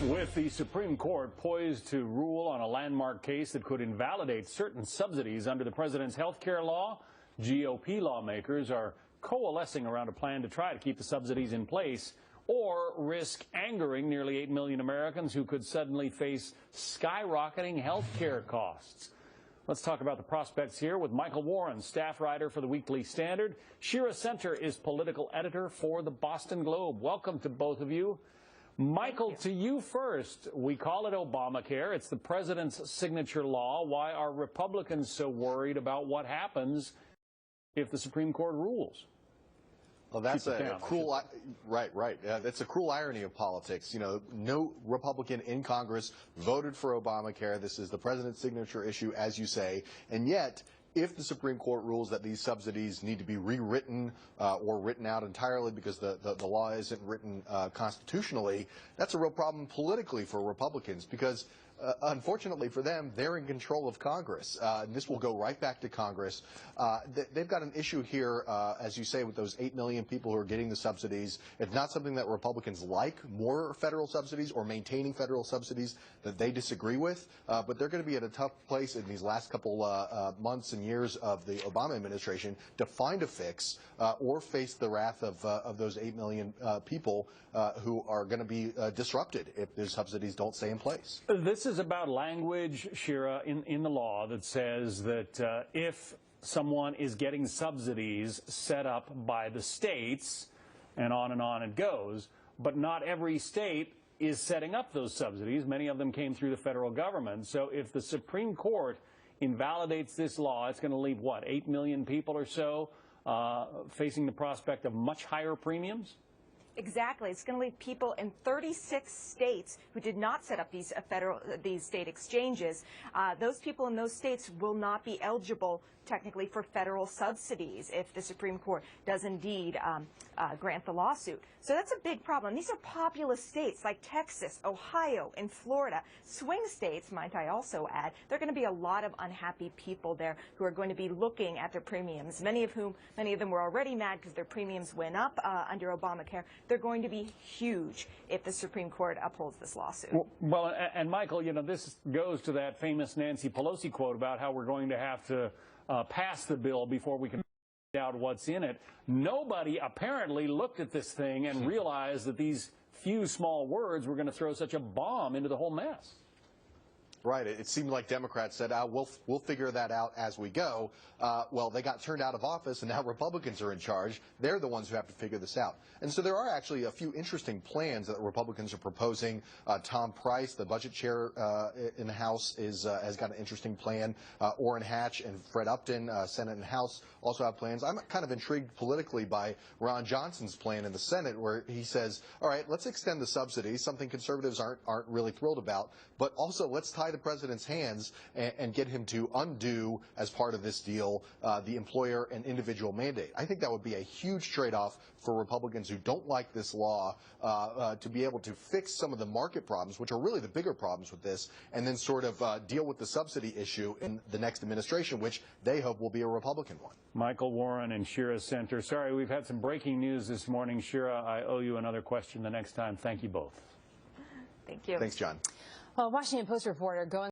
With the Supreme Court poised to rule on a landmark case that could invalidate certain subsidies under the president's health care law, GOP lawmakers are coalescing around a plan to try to keep the subsidies in place or risk angering nearly 8 million Americans who could suddenly face skyrocketing health care costs. Let's talk about the prospects here with Michael Warren, staff writer for the Weekly Standard. Shira Center is political editor for the Boston Globe. Welcome to both of you. Michael, to you first. We call it Obamacare. It's the president's signature law. Why are Republicans so worried about what happens if the Supreme Court rules? Well, that's a cruel, right. That's a cruel irony of politics. You know, no Republican in Congress voted for Obamacare. This is the president's signature issue, as you say, and yet, if the Supreme Court rules that these subsidies need to be rewritten or written out entirely because the law isn't written constitutionally, that's a real problem politically for Republicans because unfortunately for them, they're in control of Congress. And this will go right back to Congress. They've got an issue here, as you say, with those 8 million people who are getting the subsidies. It's not something that Republicans like, more federal subsidies or maintaining federal subsidies that they disagree with. But they're going to be at a tough place in these last couple months and years of the Obama administration to find a fix or face the wrath of those 8 million people who are going to be disrupted if their subsidies don't stay in place. This is about language, Shira, in the law that says that if someone is getting subsidies set up by the states, and on it goes, but not every state is setting up those subsidies. Many of them came through the federal government. So if the Supreme Court invalidates this law, it's going to leave, what, 8 million people or so facing the prospect of much higher premiums? Exactly. It's going to leave people in 36 states who did not set up these state exchanges. Those people in those states will not be eligible technically for federal subsidies if the Supreme Court does indeed grant the lawsuit. So that's a big problem. These are populous states like Texas, Ohio, and Florida. Swing states, might I also add. There are going to be a lot of unhappy people there who are going to be looking at their premiums, many of them were already mad because their premiums went up under Obamacare. They're going to be huge if the Supreme Court upholds this lawsuit. Well, and Michael, you know, this goes to that famous Nancy Pelosi quote about how we're going to have to pass the bill before we can find out what's in it. Nobody apparently looked at this thing and realized that these few small words were going to throw such a bomb into the whole mess. Right. It seemed like Democrats said, we'll figure that out as we go. Well, they got turned out of office, and now Republicans are in charge. They're the ones who have to figure this out. And so there are actually a few interesting plans that Republicans are proposing. Tom Price, the budget chair in the House, has got an interesting plan. Orrin Hatch and Fred Upton, Senate and House, also have plans. I'm kind of intrigued politically by Ron Johnson's plan in the Senate, where he says, all right, let's extend the subsidies, something conservatives aren't really thrilled about, but also let's tie the president's hands and get him to undo, as part of this deal, the employer and individual mandate. I think that would be a huge trade-off for Republicans who don't like this law to be able to fix some of the market problems, which are really the bigger problems with this, and then sort of deal with the subsidy issue in the next administration, which they hope will be a Republican one. Michael Warren and Shira Center. Sorry, we've had some breaking news this morning. Shira, I owe you another question the next time. Thank you both. Thank you. Thanks, John. Well, Washington Post reporter going